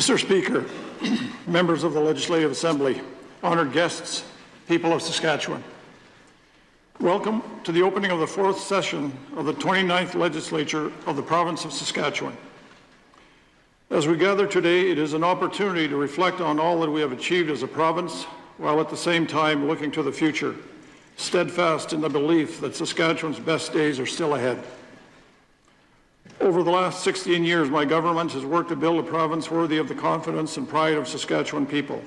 Mr. Speaker, members of the Legislative Assembly, honoured guests, people of Saskatchewan. Welcome to the opening of the fourth session of the 29th Legislature of the Province of Saskatchewan. As we gather today, it is an opportunity to reflect on all that we have achieved as a province, while at the same time looking to the future, steadfast in the belief that Saskatchewan's best days are still ahead. Over the last 16 years, my government has worked to build a province worthy of the confidence and pride of Saskatchewan people.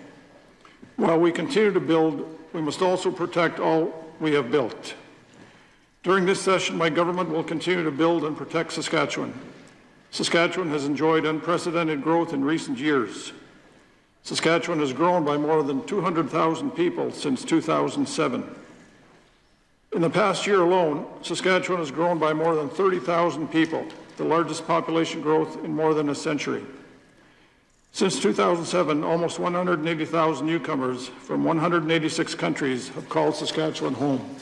While we continue to build, we must also protect all we have built. During this session, my government will continue to build and protect Saskatchewan. Saskatchewan has enjoyed unprecedented growth in recent years. Saskatchewan has grown by more than 200,000 people since 2007. In the past year alone, Saskatchewan has grown by more than 30,000 people, the largest population growth in more than a century. Since 2007, almost 180,000 newcomers from 186 countries have called Saskatchewan home.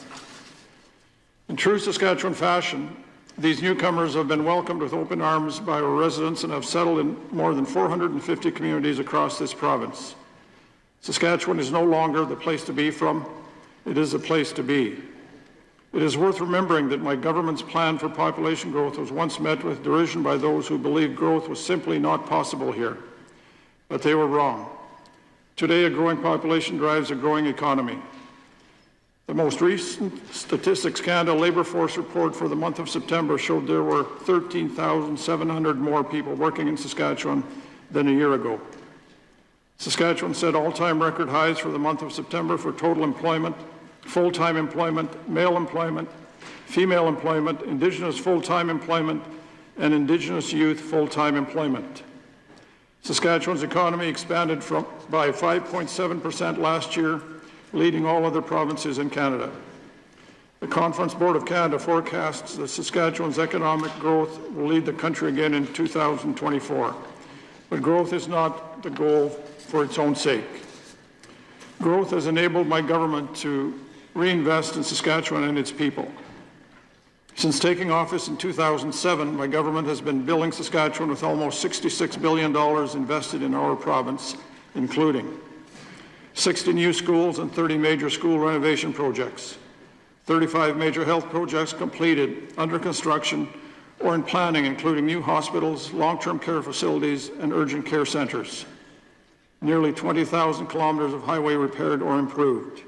In true Saskatchewan fashion, these newcomers have been welcomed with open arms by our residents and have settled in more than 450 communities across this province. Saskatchewan is no longer the place to be from, it is a place to be. It is worth remembering that my government's plan for population growth was once met with derision by those who believed growth was simply not possible here. But they were wrong. Today, a growing population drives a growing economy. The most recent Statistics Canada Labour Force report for the month of September showed there were 13,700 more people working in Saskatchewan than a year ago. Saskatchewan set all-time record highs for the month of September for total employment, full-time employment, male employment, female employment, Indigenous full-time employment, and Indigenous youth full-time employment. Saskatchewan's economy expanded by 5.7% last year, leading all other provinces in Canada. The Conference Board of Canada forecasts that Saskatchewan's economic growth will lead the country again in 2024. But growth is not the goal for its own sake. Growth has enabled my government to reinvest in Saskatchewan and its people. Since taking office in 2007, my government has been building Saskatchewan with almost $66 billion invested in our province, including 60 new schools and 30 major school renovation projects, 35 major health projects completed, under construction, or in planning, including new hospitals, long-term care facilities, and urgent care centres, nearly 20,000 kilometres of highway repaired or improved,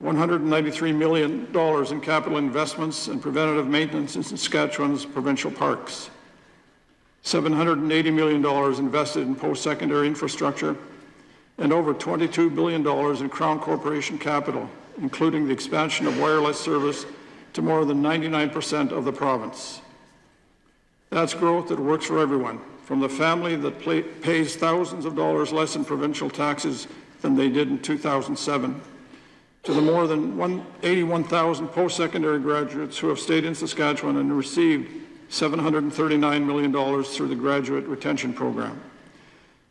$193 million in capital investments and preventative maintenance in Saskatchewan's provincial parks, $780 million invested in post-secondary infrastructure, and over $22 billion in Crown Corporation capital, including the expansion of wireless service to more than 99% of the province. That's growth that works for everyone, from the family that pays thousands of dollars less in provincial taxes than they did in 2007, to the more than 81,000 post-secondary graduates who have stayed in Saskatchewan and received $739 million through the Graduate Retention Program,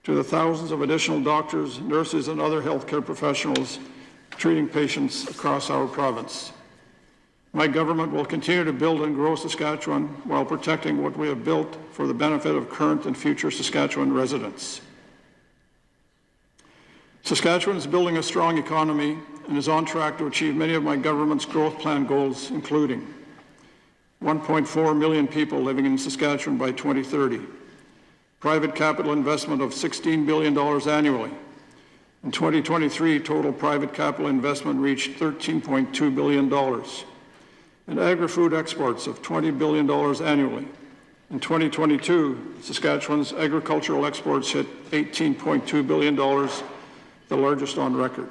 to the thousands of additional doctors, nurses, and other healthcare professionals treating patients across our province. My government will continue to build and grow Saskatchewan while protecting what we have built for the benefit of current and future Saskatchewan residents. Saskatchewan is building a strong economy and is on track to achieve many of my government's growth plan goals, including 1.4 million people living in Saskatchewan by 2030, private capital investment of $16 billion annually. In 2023, total private capital investment reached $13.2 billion, and agri-food exports of $20 billion annually. In 2022, Saskatchewan's agricultural exports hit $18.2 billion, the largest on record.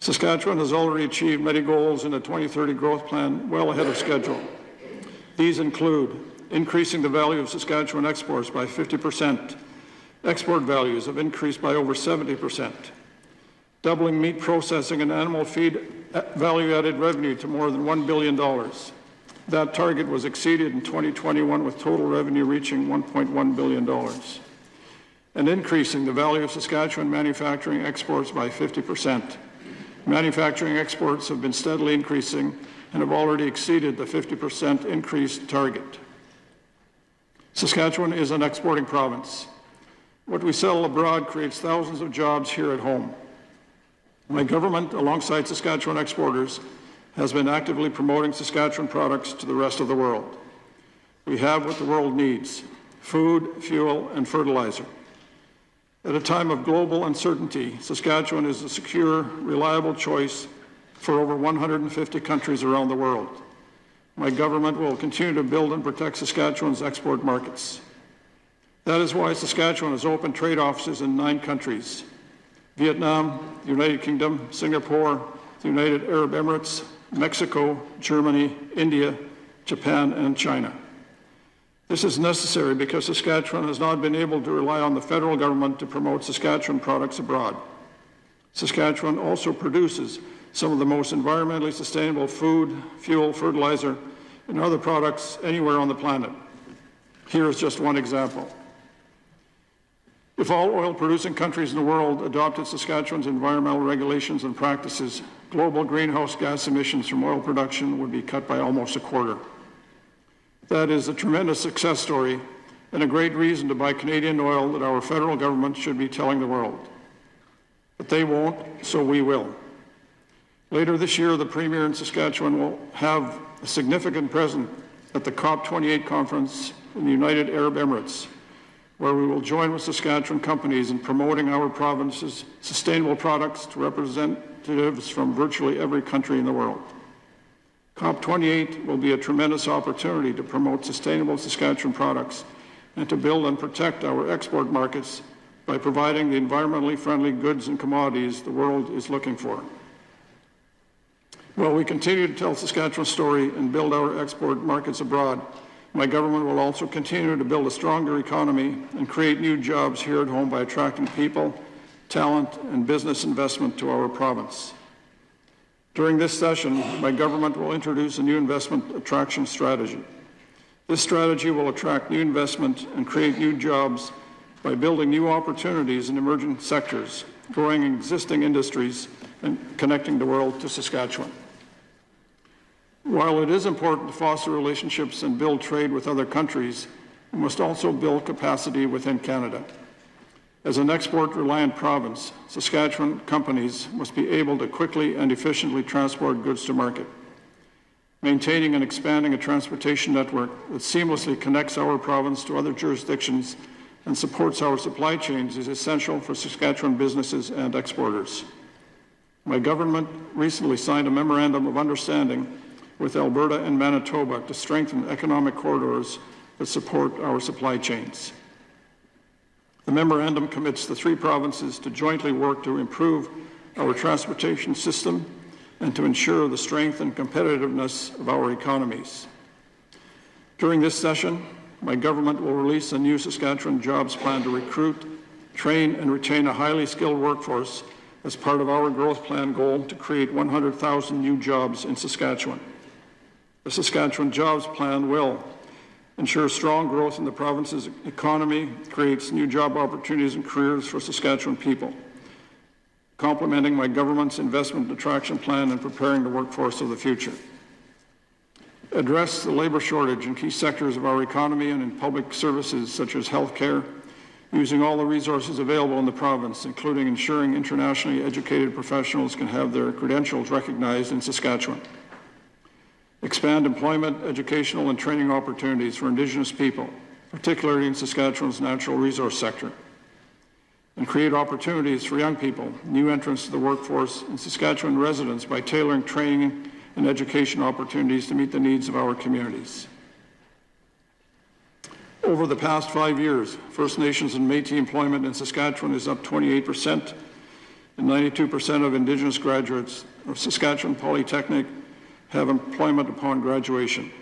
Saskatchewan has already achieved many goals in the 2030 growth plan well ahead of schedule. These include increasing the value of Saskatchewan exports by 50%. Export values have increased by over 70%. Doubling meat processing and animal feed value-added revenue to more than $1 billion. That target was exceeded in 2021 with total revenue reaching $1.1 billion. And increasing the value of Saskatchewan manufacturing exports by 50%. Manufacturing exports have been steadily increasing and have already exceeded the 50% increase target. Saskatchewan is an exporting province. What we sell abroad creates thousands of jobs here at home. My government, alongside Saskatchewan exporters, has been actively promoting Saskatchewan products to the rest of the world. We have what the world needs: food, fuel, and fertilizer. At a time of global uncertainty, Saskatchewan is a secure, reliable choice for over 150 countries around the world. My government will continue to build and protect Saskatchewan's export markets. That is why Saskatchewan has opened trade offices in 9 countries: Vietnam, the United Kingdom, Singapore, the United Arab Emirates, Mexico, Germany, India, Japan, and China. This is necessary because Saskatchewan has not been able to rely on the federal government to promote Saskatchewan products abroad. Saskatchewan also produces some of the most environmentally sustainable food, fuel, fertilizer, and other products anywhere on the planet. Here is just one example. If all oil-producing countries in the world adopted Saskatchewan's environmental regulations and practices, global greenhouse gas emissions from oil production would be cut by almost a quarter. That is a tremendous success story and a great reason to buy Canadian oil that our federal government should be telling the world. But they won't, so we will. Later this year, the Premier in Saskatchewan will have a significant presence at the COP28 conference in the United Arab Emirates, where we will join with Saskatchewan companies in promoting our province's sustainable products to representatives from virtually every country in the world. COP28 will be a tremendous opportunity to promote sustainable Saskatchewan products and to build and protect our export markets by providing the environmentally friendly goods and commodities the world is looking for. While we continue to tell Saskatchewan's story and build our export markets abroad, my government will also continue to build a stronger economy and create new jobs here at home by attracting people, talent, and business investment to our province. During this session, my government will introduce a new investment attraction strategy. This strategy will attract new investment and create new jobs by building new opportunities in emerging sectors, growing existing industries, and connecting the world to Saskatchewan. While it is important to foster relationships and build trade with other countries, we must also build capacity within Canada. As an export-reliant province, Saskatchewan companies must be able to quickly and efficiently transport goods to market. Maintaining and expanding a transportation network that seamlessly connects our province to other jurisdictions and supports our supply chains is essential for Saskatchewan businesses and exporters. My government recently signed a memorandum of understanding with Alberta and Manitoba to strengthen economic corridors that support our supply chains. The memorandum commits the 3 provinces to jointly work to improve our transportation system and to ensure the strength and competitiveness of our economies. During this session, my government will release a new Saskatchewan jobs plan to recruit, train, and retain a highly skilled workforce as part of our growth plan goal to create 100,000 new jobs in Saskatchewan. The Saskatchewan Jobs Plan will ensure strong growth in the province's economy, creates new job opportunities and careers for Saskatchewan people, complementing my government's investment attraction plan and preparing the workforce of the future. Address the labour shortage in key sectors of our economy and in public services such as healthcare, using all the resources available in the province, including ensuring internationally educated professionals can have their credentials recognized in Saskatchewan. Expand employment, educational, and training opportunities for Indigenous people, particularly in Saskatchewan's natural resource sector. And create opportunities for young people, new entrants to the workforce, and Saskatchewan residents by tailoring training and education opportunities to meet the needs of our communities. Over the past 5 years, First Nations and Métis employment in Saskatchewan is up 28%, and 92% of Indigenous graduates of Saskatchewan Polytechnic have employment upon graduation.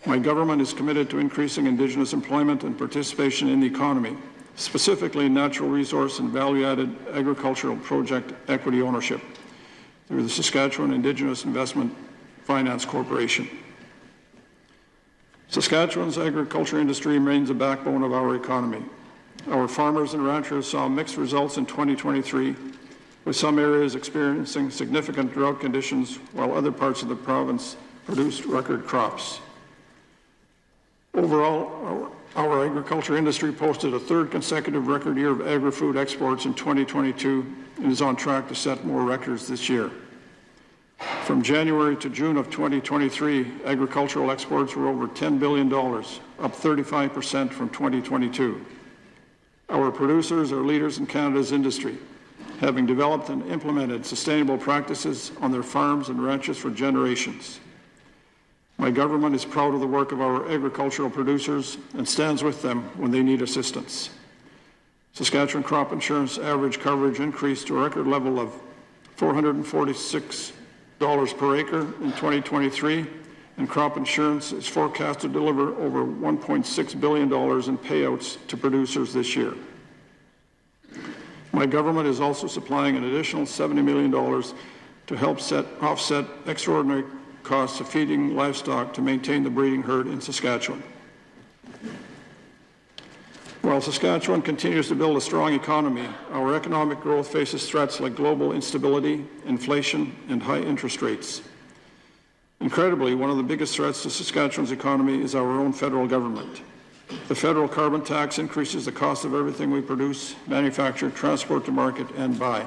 My government is committed to increasing Indigenous employment and participation in the economy, specifically natural resource and value-added agricultural project equity ownership through the Saskatchewan Indigenous Investment Finance Corporation. Saskatchewan's agriculture industry remains a backbone of our economy. Our farmers and ranchers saw mixed results in 2023, with some areas experiencing significant drought conditions while other parts of the province produced record crops. Overall, our agriculture industry posted a third consecutive record year of agri-food exports in 2022 and is on track to set more records this year. From January to June of 2023, agricultural exports were over $10 billion, up 35% from 2022. Our producers are leaders in Canada's industry, having developed and implemented sustainable practices on their farms and ranches for generations. My government is proud of the work of our agricultural producers and stands with them when they need assistance. Saskatchewan crop insurance average coverage increased to a record level of $446 per acre in 2023, and crop insurance is forecast to deliver over $1.6 billion in payouts to producers this year. My government is also supplying an additional $70 million to help offset extraordinary costs of feeding livestock to maintain the breeding herd in Saskatchewan. While Saskatchewan continues to build a strong economy, our economic growth faces threats like global instability, inflation, and high interest rates. Incredibly, one of the biggest threats to Saskatchewan's economy is our own federal government. The federal carbon tax increases the cost of everything we produce, manufacture, transport to market, and buy.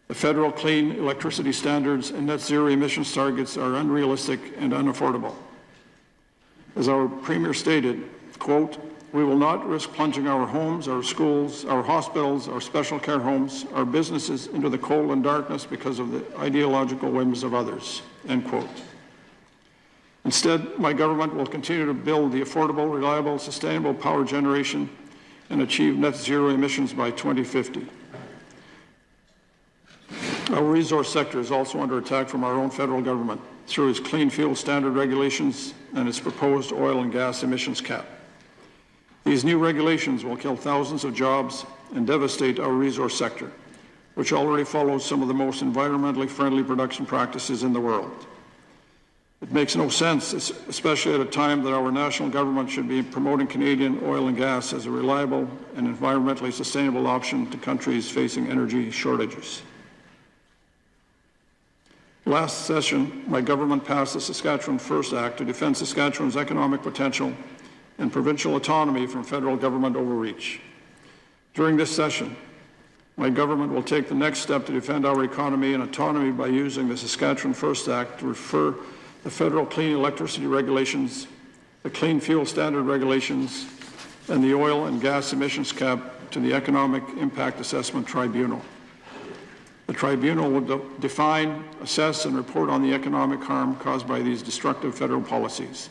The federal clean electricity standards and net zero emissions targets are unrealistic and unaffordable. As our Premier stated, quote, "We will not risk plunging our homes, our schools, our hospitals, our special care homes, our businesses into the cold and darkness because of the ideological whims of others," end quote. Instead, my government will continue to build the affordable, reliable, sustainable power generation and achieve net zero emissions by 2050. Our resource sector is also under attack from our own federal government through its clean fuel standard regulations and its proposed oil and gas emissions cap. These new regulations will kill thousands of jobs and devastate our resource sector, which already follows some of the most environmentally friendly production practices in the world. It makes no sense, especially at a time that our national government should be promoting Canadian oil and gas as a reliable and environmentally sustainable option to countries facing energy shortages. Last session, my government passed the Saskatchewan First Act to defend Saskatchewan's economic potential and provincial autonomy from federal government overreach. During this session, my government will take the next step to defend our economy and autonomy by using the Saskatchewan First Act to refer the federal clean electricity regulations, the clean fuel standard regulations, and the oil and gas emissions cap to the Economic Impact Assessment Tribunal. The tribunal will define, assess, and report on the economic harm caused by these destructive federal policies.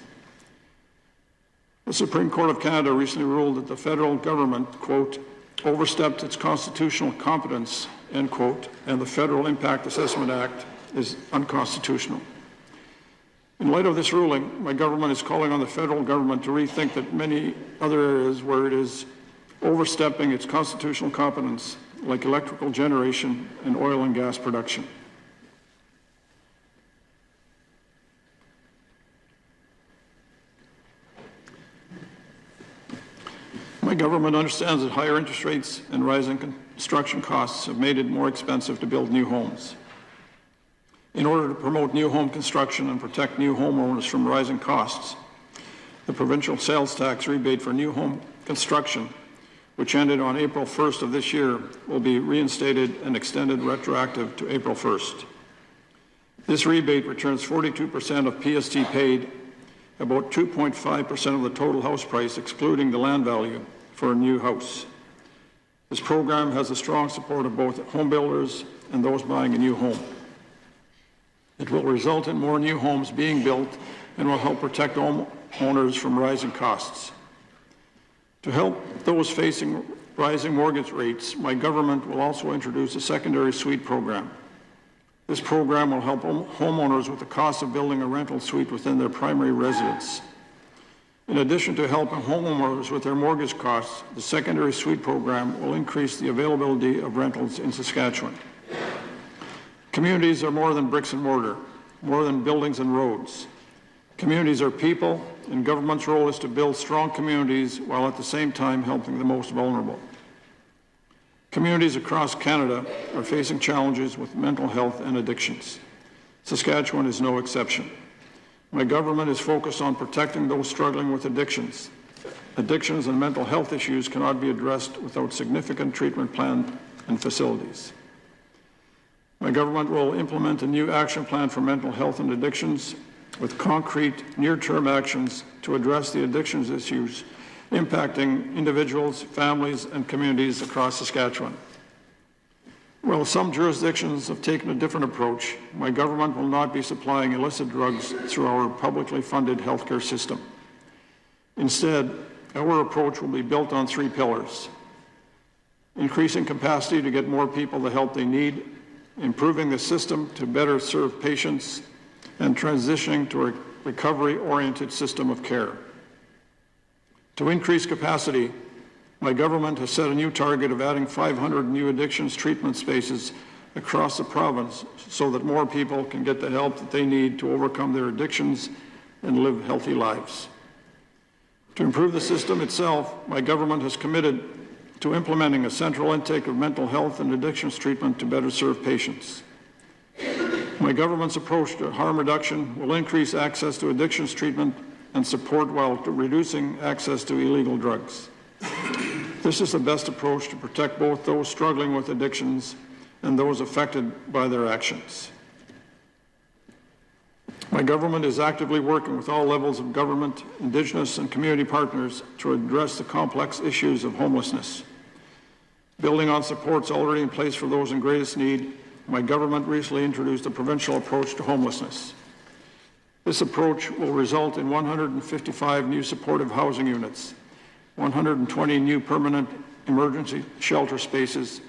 The Supreme Court of Canada recently ruled that the federal government, quote, overstepped its constitutional competence, end quote, and the Federal Impact Assessment Act is unconstitutional. In light of this ruling, my government is calling on the federal government to rethink that many other areas where it is overstepping its constitutional competence, like electrical generation and oil and gas production. My government understands that higher interest rates and rising construction costs have made it more expensive to build new homes. In order to promote new home construction and protect new homeowners from rising costs, the provincial sales tax rebate for new home construction, which ended on April 1st of this year, will be reinstated and extended retroactive to April 1st. This rebate returns 42% of PST paid, about 2.5% of the total house price, excluding the land value, for a new house. This program has the strong support of both home builders and those buying a new home. It will result in more new homes being built and will help protect homeowners from rising costs. To help those facing rising mortgage rates, my government will also introduce a secondary suite program. This program will help homeowners with the cost of building a rental suite within their primary residence. In addition to helping homeowners with their mortgage costs, the secondary suite program will increase the availability of rentals in Saskatchewan. Communities are more than bricks and mortar, more than buildings and roads. Communities are people, and government's role is to build strong communities while at the same time helping the most vulnerable. Communities across Canada are facing challenges with mental health and addictions. Saskatchewan is no exception. My government is focused on protecting those struggling with addictions addictions and mental health issues cannot be addressed without significant treatment plan and facilities. My government will implement a new action plan for mental health and addictions with concrete near-term actions to address the addictions issues impacting individuals, families, and communities across Saskatchewan. While some jurisdictions have taken a different approach, my government will not be supplying illicit drugs through our publicly funded healthcare system. Instead, our approach will be built on 3 pillars: increasing capacity to get more people the help they need, improving the system to better serve patients, and transitioning to a recovery-oriented system of care. To increase capacity, my government has set a new target of adding 500 new addictions treatment spaces across the province so that more people can get the help that they need to overcome their addictions and live healthy lives. To improve the system itself, my government has committed to implementing a central intake of mental health and addictions treatment to better serve patients. My government's approach to harm reduction will increase access to addictions treatment and support while reducing access to illegal drugs. This is the best approach to protect both those struggling with addictions and those affected by their actions. My government is actively working with all levels of government, Indigenous, and community partners to address the complex issues of homelessness. Building on supports already in place for those in greatest need, my government recently introduced a provincial approach to homelessness. This approach will result in 155 new supportive housing units, 120 new permanent emergency shelter spaces,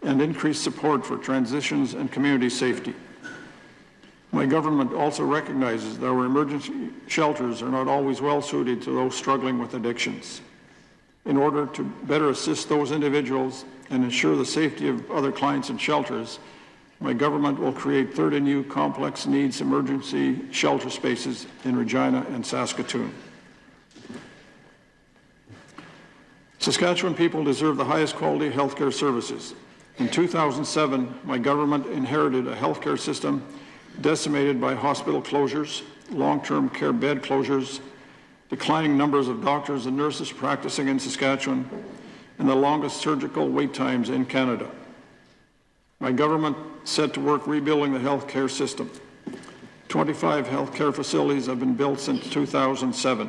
and increased support for transitions and community safety. My government also recognizes that our emergency shelters are not always well suited to those struggling with addictions. In order to better assist those individuals and ensure the safety of other clients in shelters, my government will create 30 new complex needs emergency shelter spaces in Regina and Saskatoon. Saskatchewan people deserve the highest quality healthcare services. In 2007, my government inherited a healthcare system decimated by hospital closures, long-term care bed closures, declining numbers of doctors and nurses practicing in Saskatchewan, and the longest surgical wait times in Canada. My government set to work rebuilding the healthcare system. 25 healthcare facilities have been built since 2007.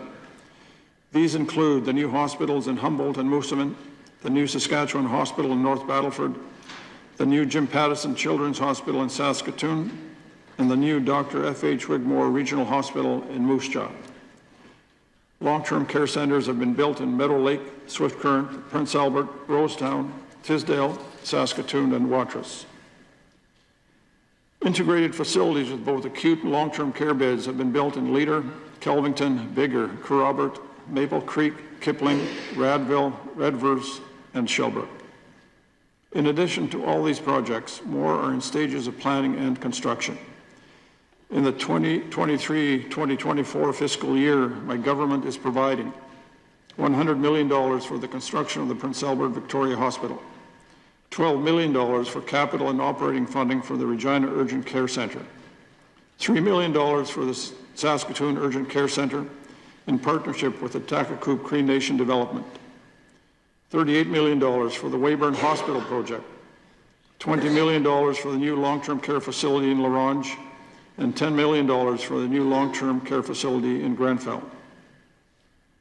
These include the new hospitals in Humboldt and Moosomin, the new Saskatchewan Hospital in North Battleford, the new Jim Pattison Children's Hospital in Saskatoon, and the new Dr. F.H. Wigmore Regional Hospital in Moose Jaw. Long-term care centers have been built in Meadow Lake, Swift Current, Prince Albert, Rosetown, Tisdale, Saskatoon, and Watrous. Integrated facilities with both acute and long-term care beds have been built in Leader, Kelvington, Bigger, Kerrobert, Maple Creek, Kipling, Radville, Redvers, and Shelbrook. In addition to all these projects, more are in stages of planning and construction. In the 2023-2024 fiscal year, my government is providing $100 million for the construction of the Prince Albert Victoria Hospital, $12 million for capital and operating funding for the Regina Urgent Care Centre, $3 million for the Saskatoon Urgent Care Centre in partnership with the Takakoop Cree Nation Development, $38 million for the Weyburn Hospital project, $20 million for the new long-term care facility in La Ronge, and $10 million for the new long-term care facility in Grenfell.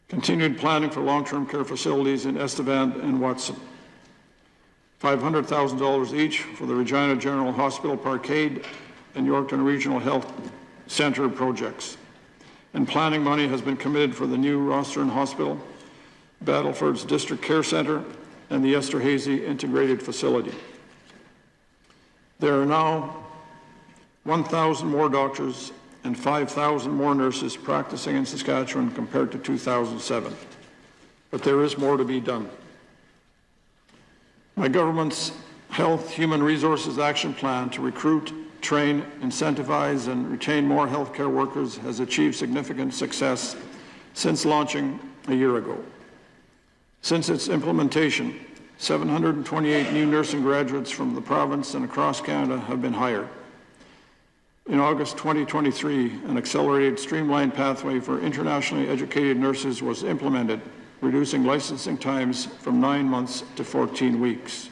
Continued planning for long-term care facilities in Estevan and Watson. $500,000 each for the Regina General Hospital Parkade and Yorkton Regional Health Centre projects. And planning money has been committed for the new Rostern Hospital, Battleford's District Care Centre, and the Esterhazy Integrated Facility. There are now 1,000 more doctors and 5,000 more nurses practicing in Saskatchewan compared to 2007. But there is more to be done. My government's Health Human Resources Action Plan to recruit, train, incentivize, and retain more healthcare workers has achieved significant success since launching a year ago. Since its implementation, 728 new nursing graduates from the province and across Canada have been hired. In August 2023, an accelerated streamlined pathway for internationally educated nurses was implemented reducing licensing times from 9 months to 14 weeks.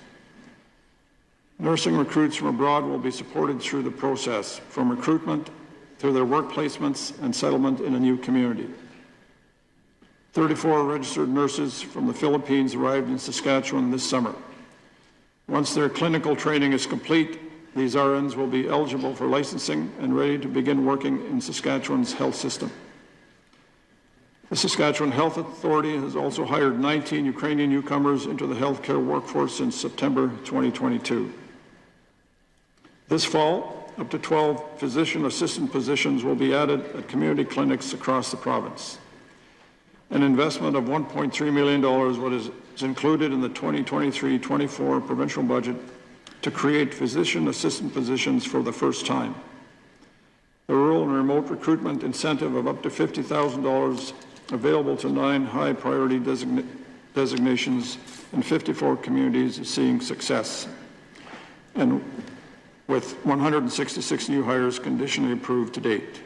Nursing recruits from abroad will be supported through the process, from recruitment to their work placements and settlement in a new community. 34 registered nurses from the Philippines arrived in Saskatchewan this summer. Once their clinical training is complete, these RNs will be eligible for licensing and ready to begin working in Saskatchewan's health system. The Saskatchewan Health Authority has also hired 19 Ukrainian newcomers into the healthcare workforce since September 2022. This fall, up to 12 physician assistant positions will be added at community clinics across the province. An investment of $1.3 million is included in the 2023-24 provincial budget to create physician assistant positions for the first time. The rural and remote recruitment incentive of up to $50,000 available to 9 high priority designations in 54 communities is seeing success, and with 166 new hires conditionally approved to date.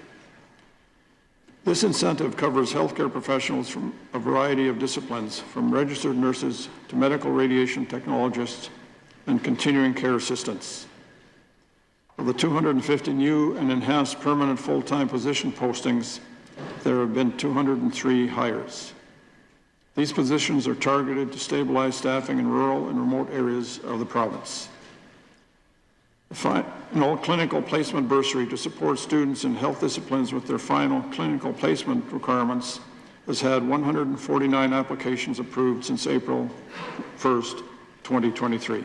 This incentive covers healthcare professionals from a variety of disciplines, from registered nurses to medical radiation technologists and continuing care assistants. Of the 250 new and enhanced permanent full-time position postings, there have been 203 hires. These positions are targeted to stabilize staffing in rural and remote areas of the province. Final clinical placement bursary to support students in health disciplines with their final clinical placement requirements has had 149 applications approved since April 1st, 2023.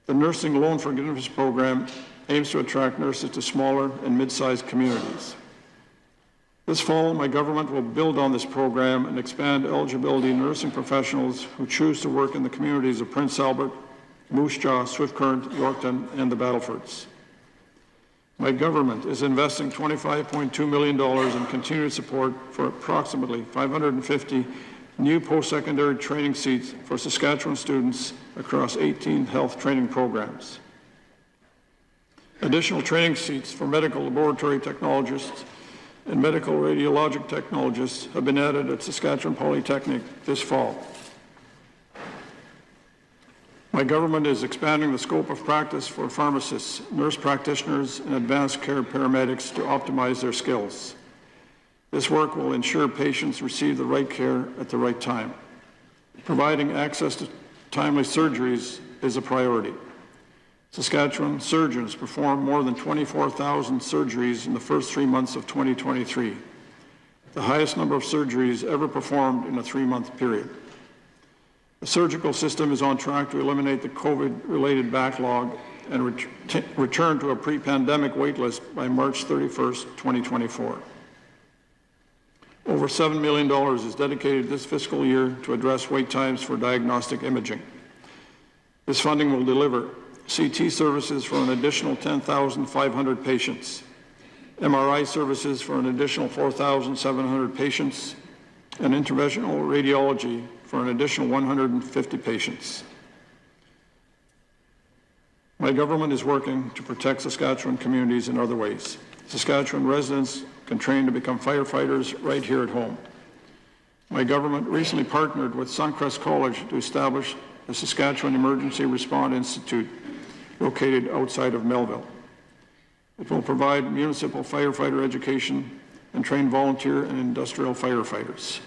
The Nursing Loan Forgiveness Program aims to attract nurses to smaller and mid-sized communities. This fall, my government will build on this program and expand eligibility nursing professionals who choose to work in the communities of Prince Albert, Moose Jaw, Swift Current, Yorkton, and the Battlefords. My government is investing $25.2 million in continued support for approximately 550 new post-secondary training seats for Saskatchewan students across 18 health training programs. Additional training seats for medical laboratory technologists and medical radiologic technologists have been added at Saskatchewan Polytechnic this fall. My government is expanding the scope of practice for pharmacists, nurse practitioners, and advanced care paramedics to optimize their skills. This work will ensure patients receive the right care at the right time. Providing access to timely surgeries is a priority. Saskatchewan surgeons performed more than 24,000 surgeries in the first 3 months of 2023, the highest number of surgeries ever performed in a 3-month period. The surgical system is on track to eliminate the COVID-related backlog and return to a pre-pandemic waitlist by March 31st, 2024. Over $7 million is dedicated this fiscal year to address wait times for diagnostic imaging. This funding will deliver CT services for an additional 10,500 patients, MRI services for an additional 4,700 patients, and interventional radiology for an additional 150 patients. My government is working to protect Saskatchewan communities in other ways. Saskatchewan residents can train to become firefighters right here at home. My government recently partnered with Suncrest College to establish the Saskatchewan Emergency Response Institute located outside of Melville. It will provide municipal firefighter education and train volunteer and industrial firefighters.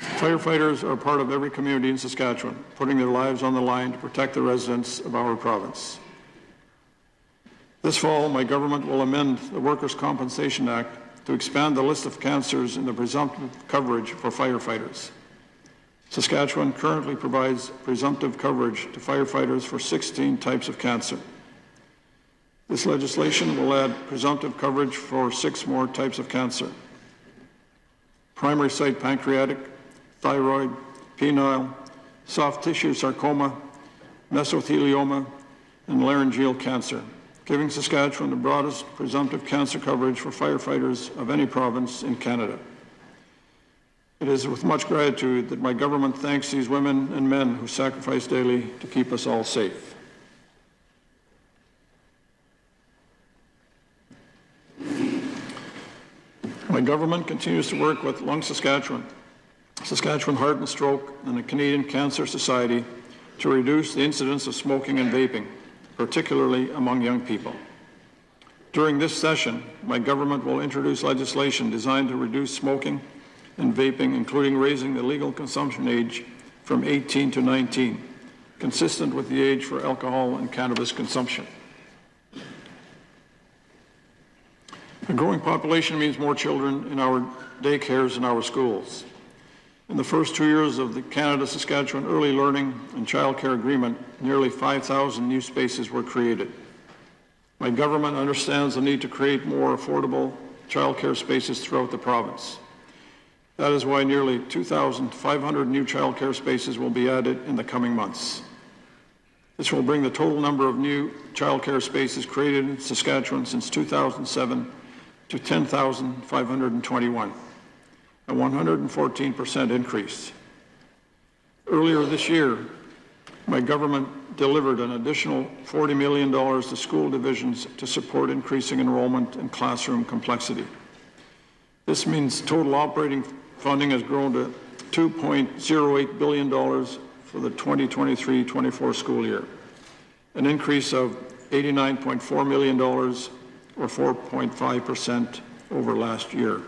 Firefighters are part of every community in Saskatchewan, putting their lives on the line to protect the residents of our province. This fall, my government will amend the Workers' Compensation Act to expand the list of cancers in the presumptive coverage for firefighters. Saskatchewan currently provides presumptive coverage to firefighters for 16 types of cancer. This legislation will add presumptive coverage for 6 more types of cancer: primary site pancreatic, thyroid, penile, soft tissue sarcoma, mesothelioma, and laryngeal cancer, giving Saskatchewan the broadest presumptive cancer coverage for firefighters of any province in Canada. It is with much gratitude that my government thanks these women and men who sacrifice daily to keep us all safe. My government continues to work with Lung Saskatchewan, Saskatchewan Heart and Stroke, and the Canadian Cancer Society to reduce the incidence of smoking and vaping, particularly among young people. During this session, my government will introduce legislation designed to reduce smoking and vaping, including raising the legal consumption age from 18 to 19, consistent with the age for alcohol and cannabis consumption. A growing population means more children in our daycares and our schools. In the first 2 years of the Canada-Saskatchewan Early Learning and Child Care Agreement, nearly 5,000 new spaces were created. My government understands the need to create more affordable child care spaces throughout the province. That is why nearly 2,500 new child care spaces will be added in the coming months. This will bring the total number of new child care spaces created in Saskatchewan since 2007 to 10,521, a 114% increase. Earlier this year, my government delivered an additional $40 million to school divisions to support increasing enrollment and classroom complexity. This means total operating funding has grown to $2.08 billion for the 2023-24 school year, an increase of $89.4 million or 4.5% over last year.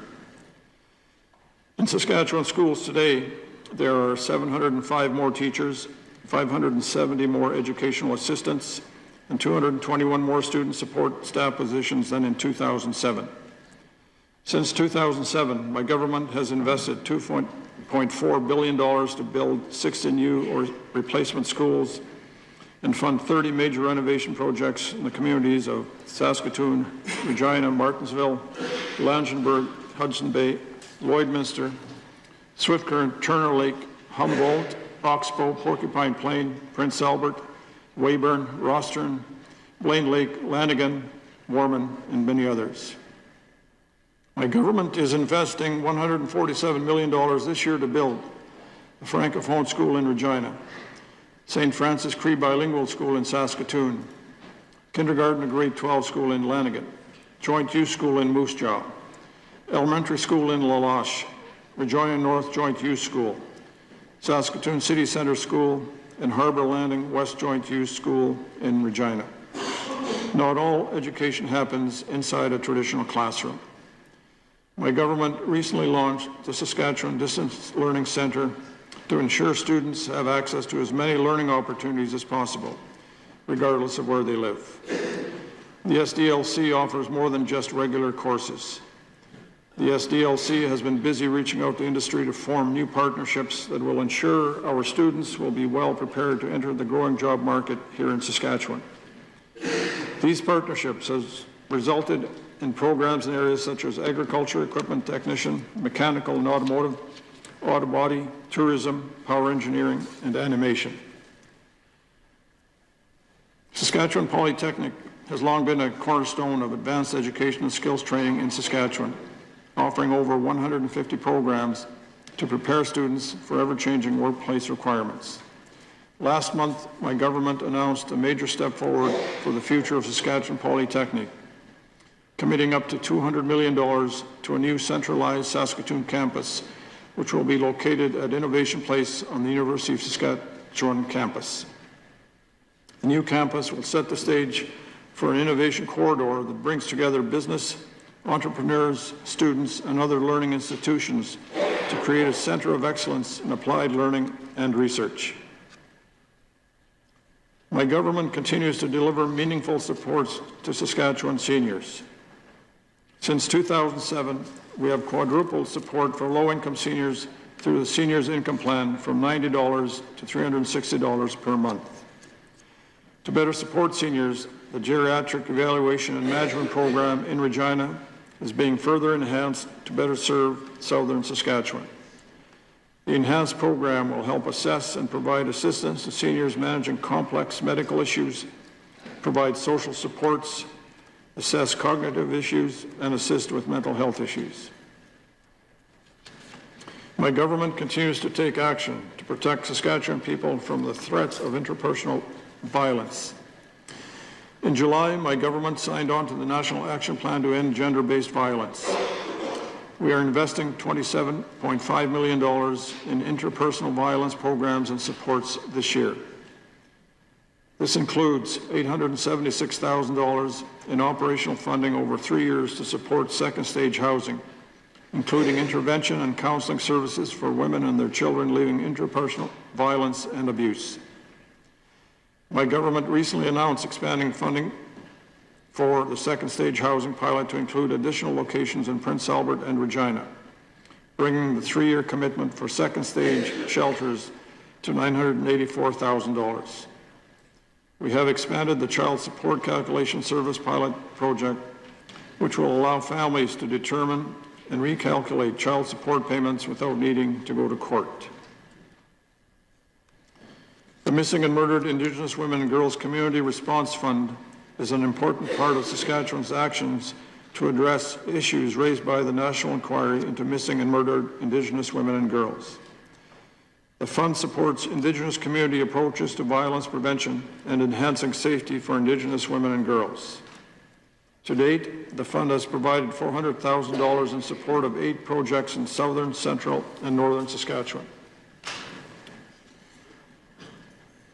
In Saskatchewan schools today, there are 705 more teachers, 570 more educational assistants, and 221 more student support staff positions than in 2007. Since 2007, my government has invested $2.4 billion to build 60 new or replacement schools and fund 30 major renovation projects in the communities of Saskatoon, Regina, Martensville, Langenburg, Hudson Bay, Lloydminster, Swift Current, Turner Lake, Humboldt, Oxbow, Porcupine Plain, Prince Albert, Weyburn, Rostern, Blaine Lake, Lanigan, Warman, and many others. My government is investing $147 million this year to build the Francophone School in Regina, St. Francis Cree Bilingual School in Saskatoon, Kindergarten to Grade 12 School in Lanigan, Joint Youth School in Moose Jaw, Elementary School in La Loche, Regina North Joint Youth School, Saskatoon City Centre School, and Harbour Landing West Joint Youth School in Regina. Not all education happens inside a traditional classroom. My government recently launched the Saskatchewan Distance Learning Centre to ensure students have access to as many learning opportunities as possible, regardless of where they live. The SDLC offers more than just regular courses. The SDLC has been busy reaching out to industry to form new partnerships that will ensure our students will be well prepared to enter the growing job market here in Saskatchewan. These partnerships have resulted in programs in areas such as agriculture, equipment technician, mechanical and automotive, auto body, tourism, power engineering, and animation. Saskatchewan Polytechnic has long been a cornerstone of advanced education and skills training in Saskatchewan, offering over 150 programs to prepare students for ever-changing workplace requirements. Last month, my government announced a major step forward for the future of Saskatchewan Polytechnic, committing up to $200 million to a new centralized Saskatoon campus, which will be located at Innovation Place on the University of Saskatchewan campus. The new campus will set the stage for an innovation corridor that brings together business, entrepreneurs, students, and other learning institutions to create a center of excellence in applied learning and research. My government continues to deliver meaningful supports to Saskatchewan seniors. Since 2007, we have quadrupled support for low-income seniors through the Seniors Income Plan from $90 to $360 per month. To better support seniors, the Geriatric Evaluation and Management Program in Regina is being further enhanced to better serve southern Saskatchewan. The enhanced program will help assess and provide assistance to seniors managing complex medical issues, provide social supports, assess cognitive issues, and assist with mental health issues. My government continues to take action to protect Saskatchewan people from the threats of interpersonal violence. In July, my government signed on to the National Action Plan to End Gender-Based Violence. we are investing $27.5 million in interpersonal violence programs and supports this year. This includes $876,000 in operational funding over 3 years to support second-stage housing, including intervention and counseling services for women and their children living interpersonal violence and abuse. My government recently announced expanding funding for the second-stage housing pilot to include additional locations in Prince Albert and Regina, bringing the 3-year commitment for second-stage shelters to $984,000. We have expanded the Child Support Calculation Service pilot project, which will allow families to determine and recalculate child support payments without needing to go to court. The Missing and Murdered Indigenous Women and Girls Community Response Fund is an important part of Saskatchewan's actions to address issues raised by the National Inquiry into Missing and Murdered Indigenous Women and Girls. The fund supports Indigenous community approaches to violence prevention and enhancing safety for Indigenous women and girls. To date, the fund has provided $400,000 in support of 8 projects in southern, central, and northern Saskatchewan.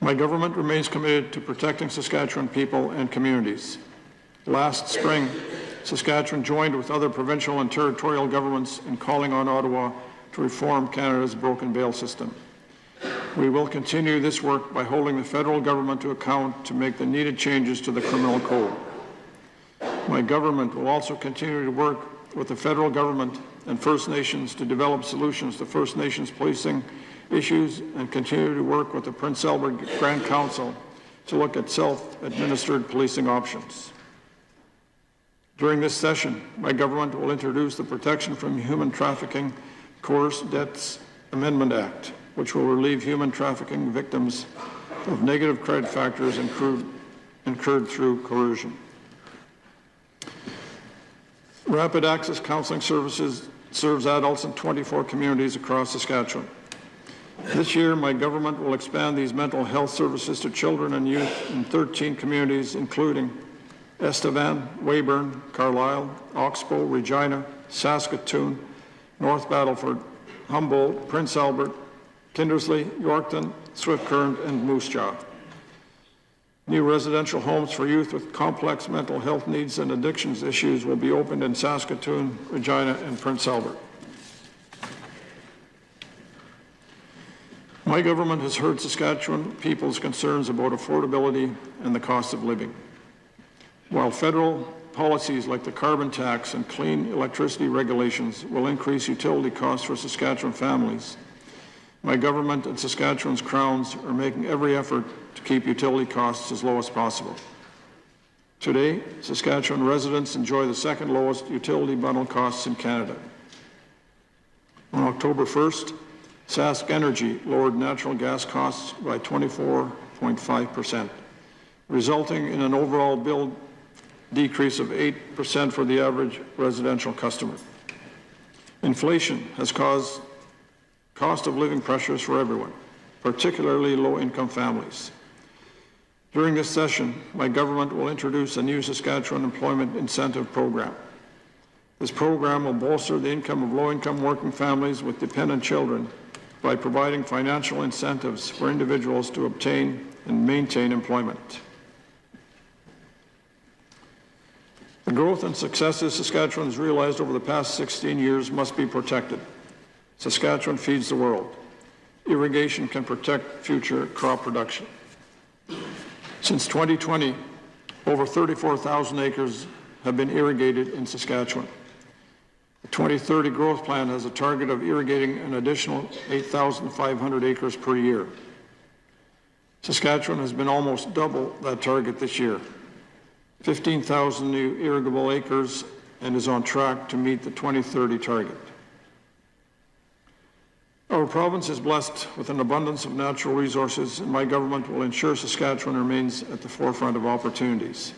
My government remains committed to protecting Saskatchewan people and communities. Last spring, Saskatchewan joined with other provincial and territorial governments in calling on Ottawa to reform Canada's broken bail system. We will continue this work by holding the federal government to account to make the needed changes to the criminal code. My government will also continue to work with the federal government and First Nations to develop solutions to First Nations policing issues and continue to work with the Prince Albert Grand Council to look at self-administered policing options. During this session, my government will introduce the Protection from Human Trafficking Coerced Debts Amendment Act, which will relieve human trafficking victims of negative credit factors incurred through coercion. Rapid Access Counseling Services serves adults in 24 communities across Saskatchewan. This year, my government will expand these mental health services to children and youth in 13 communities, including Estevan, Weyburn, Carlisle, Oxbow, Regina, Saskatoon, North Battleford, Humboldt, Prince Albert, Kindersley, Yorkton, Swift Current, and Moose Jaw. New residential homes for youth with complex mental health needs and addictions issues will be opened in Saskatoon, Regina, and Prince Albert. My government has heard Saskatchewan people's concerns about affordability and the cost of living. While federal policies like the carbon tax and clean electricity regulations will increase utility costs for Saskatchewan families, my government and Saskatchewan's Crowns are making every effort to keep utility costs as low as possible. Today, Saskatchewan residents enjoy the second lowest utility bundle costs in Canada. On October 1st, Sask Energy lowered natural gas costs by 24.5%, resulting in an overall bill decrease of 8% for the average residential customer. Inflation has caused cost of living pressures for everyone, particularly low-income families. During this session, my government will introduce a new Saskatchewan Employment Incentive Program. This program will bolster the income of low-income working families with dependent children by providing financial incentives for individuals to obtain and maintain employment. The growth and successes Saskatchewan has realized over the past 16 years must be protected. Saskatchewan feeds the world. Irrigation can protect future crop production. Since 2020, over 34,000 acres have been irrigated in Saskatchewan. The 2030 growth plan has a target of irrigating an additional 8,500 acres per year. Saskatchewan has been almost double that target this year, 15,000 new irrigable acres, and is on track to meet the 2030 target. Our province is blessed with an abundance of natural resources, and my government will ensure Saskatchewan remains at the forefront of opportunities.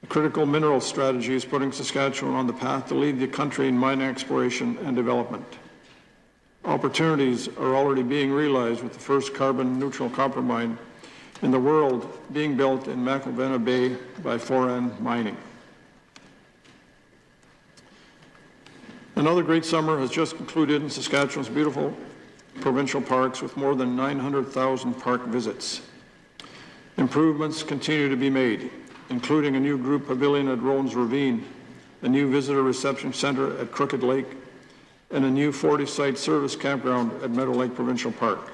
The critical mineral strategy is putting Saskatchewan on the path to lead the country in mine exploration and development. Opportunities are already being realized with the first carbon-neutral copper mine in the world being built in McIlvenna Bay by Foran Mining. Another great summer has just concluded in Saskatchewan's beautiful provincial parks with more than 900,000 park visits. Improvements continue to be made, including a new group pavilion at Roan's Ravine, a new visitor reception center at Crooked Lake, and a new 40-site service campground at Meadow Lake Provincial Park.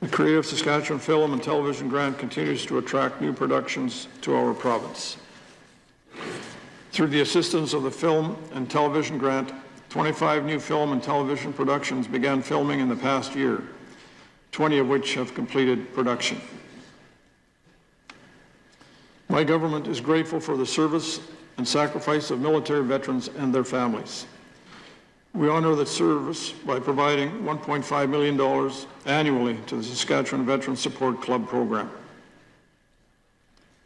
The Creative Saskatchewan Film and Television Grant continues to attract new productions to our province. Through the assistance of the Film and Television Grant, 25 new film and television productions began filming in the past year, 20 of which have completed production. My government is grateful for the service and sacrifice of military veterans and their families. We honor the service by providing $1.5 million annually to the Saskatchewan Veterans Support Club program.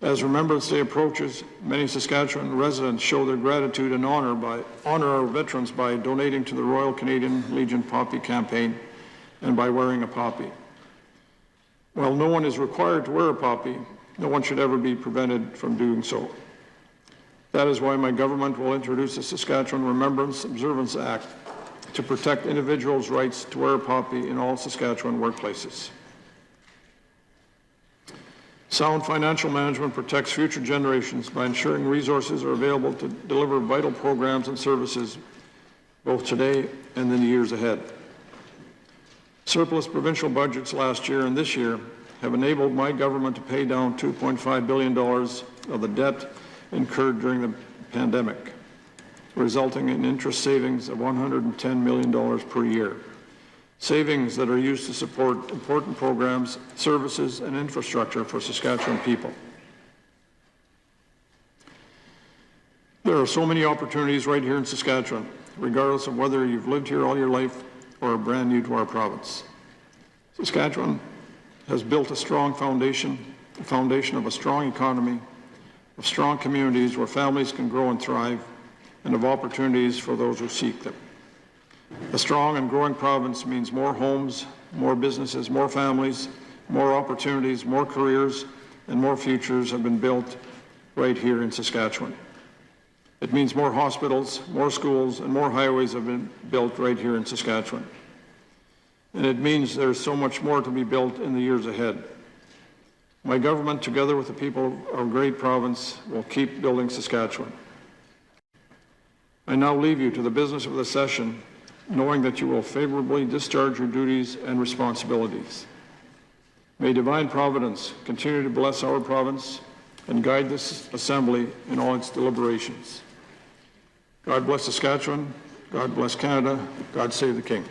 As Remembrance Day approaches, many Saskatchewan residents show their gratitude and honor our veterans by donating to the Royal Canadian Legion Poppy campaign and by wearing a poppy. While no one is required to wear a poppy, no one should ever be prevented from doing so. That is why my government will introduce the Saskatchewan Remembrance Observance Act to protect individuals' rights to wear a poppy in all Saskatchewan workplaces. Sound financial management protects future generations by ensuring resources are available to deliver vital programs and services both today and in the years ahead. Surplus provincial budgets last year and this year have enabled my government to pay down $2.5 billion of the debt incurred during the pandemic, resulting in interest savings of $110 million per year. Savings that are used to support important programs, services, and infrastructure for Saskatchewan people. There are so many opportunities right here in Saskatchewan, regardless of whether you've lived here all your life or are brand new to our province. Saskatchewan has built a strong foundation, a foundation of a strong economy, of strong communities where families can grow and thrive, and of opportunities for those who seek them. A strong and growing province means more homes, more businesses, more families, more opportunities, more careers, and more futures have been built right here in Saskatchewan. It means more hospitals, more schools, and more highways have been built right here in Saskatchewan. And it means there's so much more to be built in the years ahead. My government, together with the people of our great province, will keep building Saskatchewan. I now leave you to the business of the session, knowing that you will favorably discharge your duties and responsibilities. May divine providence continue to bless our province and guide this assembly in all its deliberations. God bless Saskatchewan. God bless Canada. God save the King.